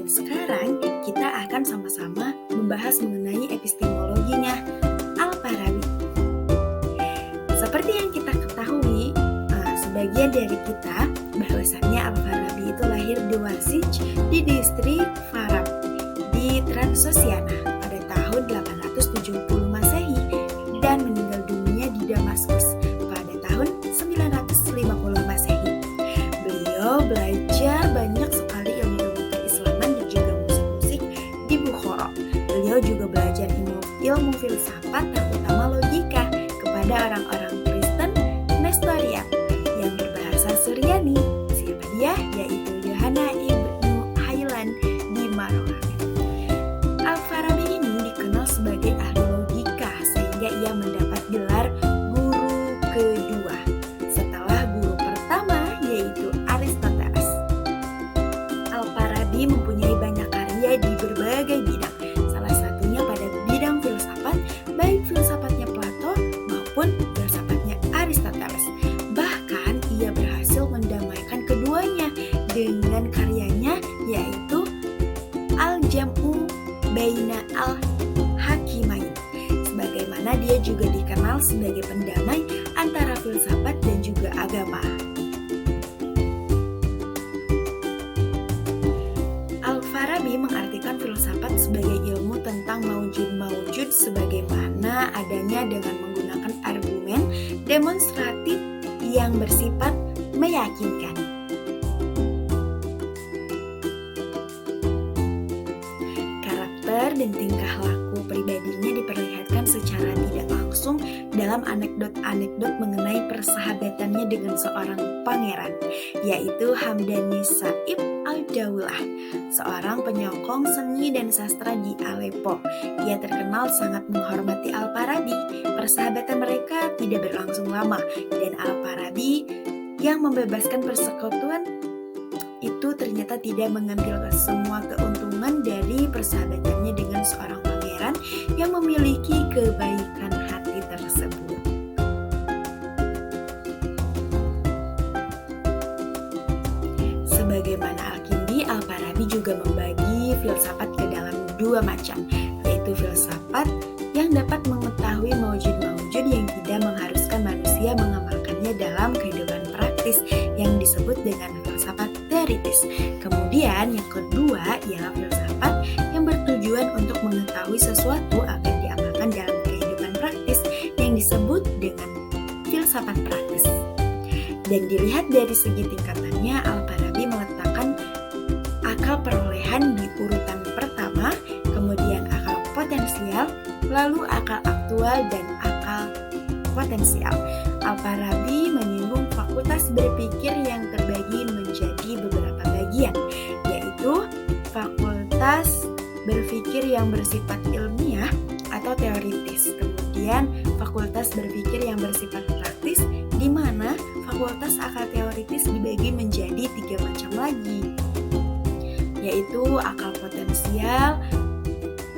Dan sekarang kita akan sama-sama membahas mengenai epistemologinya Al-Farabi. Seperti yang kita ketahui, sebagian dari kita bahwasannya Al-Farabi itu lahir di Wasij di distrik Farab di Transosiana pada tahun 870 Masehi dan meninggal dunia di Damaskus pada tahun 950 Masehi. Beliau belajar banyak sekali ilmu-ilmu keislaman dan juga musik-musik di Bukhara. Beliau juga belajar ilmu filsafat terutama logika kepada orang-orang Kristen Nestorian yang berbahasa Suryani. Siapa dia? Yaitu Yohana ibnu Haylan di Maroka. Al-Farabi ini dikenal sebagai ahli logika sehingga ia mendapat gelar guru kedua setelah guru pertama yaitu Aristoteles. Al-Farabi mempunyai banyak karya di berbagai bidang, salah satunya pada bidang filsafat, baik filsafatnya Plato maupun filsafatnya Aristoteles. Bahkan ia berhasil mendamaikan keduanya dengan karyanya yaitu Al-Jam'u Baina Al-Hakimain. Sebagaimana dia juga dikenal sebagai pendamai antara filsafat dan juga agama. Al-Farabi mengartikan filsafat sebagai ilmu tentang maujud-maujud sebagaimana adanya dengan menggunakan argumen demonstratif yang bersifat meyakinkan. Karakter dan tingkah laku pribadinya diperlihatkan secara tidak langsung dalam anekdot-anekdot mengenai persahabatannya dengan seorang pangeran, yaitu Hamdani Saib Al-Daulah, seorang penyokong seni dan sastra di Aleppo. Ia terkenal sangat menghormati Al-Farabi. Persahabatan mereka tidak berlangsung lama dan Al-Farabi yang membebaskan persekutuan itu ternyata tidak mengambil semua keuntungan dari persahabatannya dengan seorang pangeran yang memiliki kebaikan hati tersebut. Sebagaimana Al-Kindi, Al-Farabi juga membagi filsafat ke dalam dua macam, yaitu filsafat yang dapat mengetahui maujud-maujud yang tidak mengharuskan manusia mengamalkannya dalam kehidupan praktis yang disebut dengan filsafat teoritis. Kemudian yang kedua ialah filsafat yang bertujuan untuk mengetahui sesuatu akan diamalkan dalam kehidupan praktis yang disebut dengan filsafat praktis. Dan dilihat dari segi tingkatannya, Al-Farabi meletakkan akal perolehan di urutan pertama, kemudian akal potensial, lalu akal aktual dan akal potensial. Al-Farabi menyinggung fakultas berpikir yang terbagi menjadi beberapa bagian, yaitu fakultas berpikir yang bersifat ilmiah atau teoritis, kemudian fakultas berpikir yang bersifat praktis, di mana fakultas akal teoritis dibagi menjadi 3 macam lagi, yaitu akal potensial,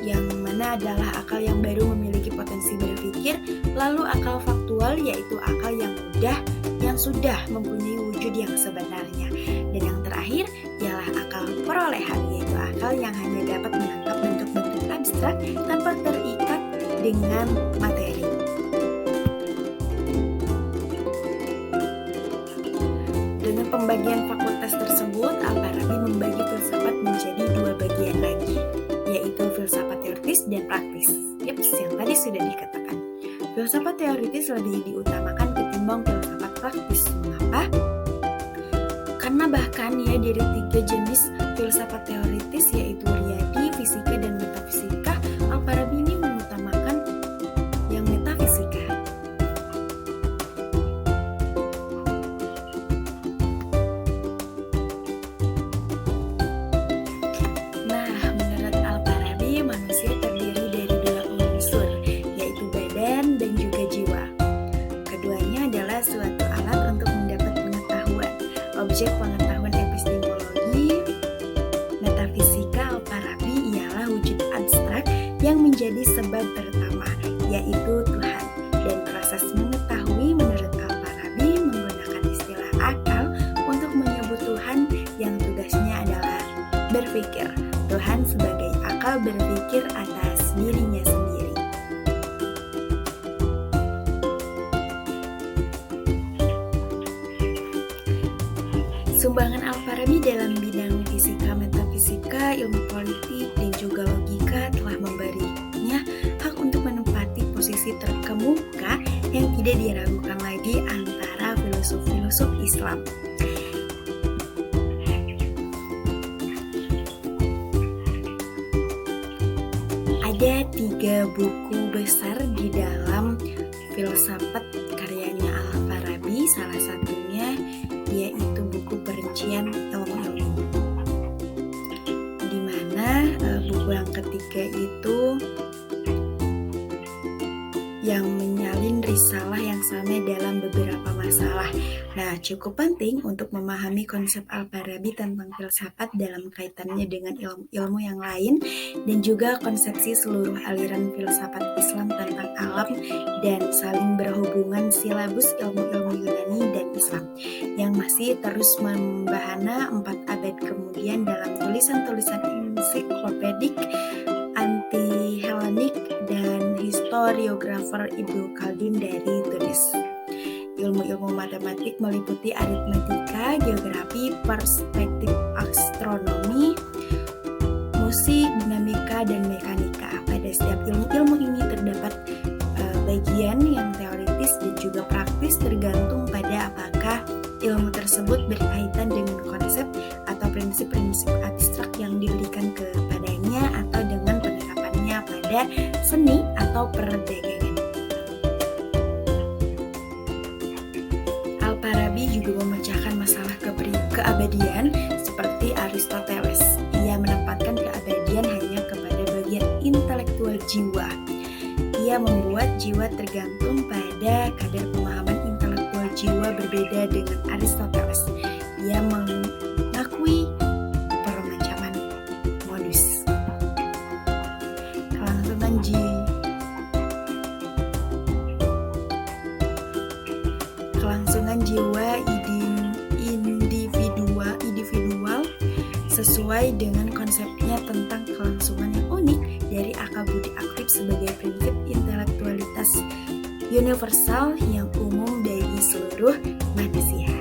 yang mana adalah akal yang baru memiliki potensi berpikir, lalu akal faktual yaitu akal yang sudah mempunyai wujud yang sebenarnya, dan yang terakhir ialah akal perolehan yaitu akal yang hanya dapat menangkap bentuk-bentuk abstrak tanpa terikat dengan materi. Dengan pembagian fakultas tersebut, Al-Farabi membagi filsafat menjadi 2 bagian lagi, yaitu filsafat teoritis dan praktis. Yang tadi sudah dikatakan. Filsafat teoritis lebih diutamakan ketimbang filsafat praktis. Mengapa? Karena bahkan ya dari 3 jenis filsafat teoritis yaitu riyadi, fisika, dan metafisika, Al-Farabi ini mengutamakan yang metafisika. Nah, menurut Al-Farabi, manusia terdiri dari 2 unsur, yaitu badan dan juga jiwa. Keduanya adalah suatu alat untuk mendapat pengetahuan. Objek pengetahuan epistemologi metafisika Al-Farabi ialah wujud abstrak yang menjadi sebab pertama, yaitu Tuhan. Dan proses mengetahui menurut Al-Farabi menggunakan istilah akal untuk menyebut Tuhan yang tugasnya adalah berpikir. berpikir atas dirinya sendiri. Sumbangan Al-Farabi dalam bidang fisika, metafisika, ilmu politik, dan juga logika telah memberinya hak untuk menempati posisi terkemuka yang tidak diragukan lagi antara filosof-filosof Islam. Ada 3 buku besar di dalam filsafat karyanya Al-Farabi, salah satunya yaitu buku Perincian Ilmu-Ilmu, di mana buku yang ketiga itu yang menyalin risalah yang sama dalam beberapa masalah. Nah, cukup penting untuk memahami konsep Al-Farabi tentang filsafat dalam kaitannya dengan ilmu-ilmu yang lain dan juga konsepsi seluruh aliran filsafat Islam tentang alam dan saling berhubungan silabus ilmu-ilmu Yunani dan Islam yang masih terus membahana 4 abad kemudian dalam tulisan-tulisan ensiklopedik, anti-Helenik, dan historiografer Ibnu Khaldun dari Tunis. Ilmu-ilmu matematik meliputi aritmatika, geografi, perspektif astronomi, musik, dinamika, dan mekanika. Pada setiap ilmu-ilmu ini terdapat bagian yang teoritis dan juga praktis tergantung pada apakah ilmu tersebut berkaitan dengan konsep atau prinsip-prinsip abstrak yang diberikan kepadanya atau dengan penerapannya pada seni atau perdagangan. Al-Farabi juga memecahkan masalah keabadian seperti Aristoteles. Ia menempatkan keabadian hanya kepada bagian intelektual jiwa. Ia membuat jiwa tergantung pada kadar pemahaman intelektual jiwa berbeda dengan Aristoteles. Ia mengakui permacaman modus. Kelangsungan jiwa individual sesuai dengan konsepnya tentang kelangsungan yang unik dari akal budi aktif sebagai prinsip intelektualitas universal yang umum bagi seluruh manusia.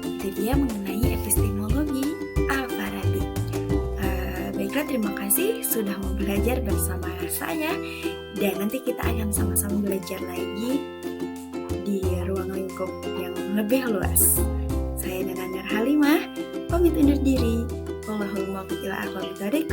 Itu dia mengenai epistemologi Al-Farabi. Baiklah, terima kasih sudah mau belajar bersama saya, dan nanti kita akan sama-sama belajar lagi di ruang lingkup yang lebih luas. Saya Nana Halimah, pamit undur diri. Wallahul muwaffiq ila aqwamit thoriq.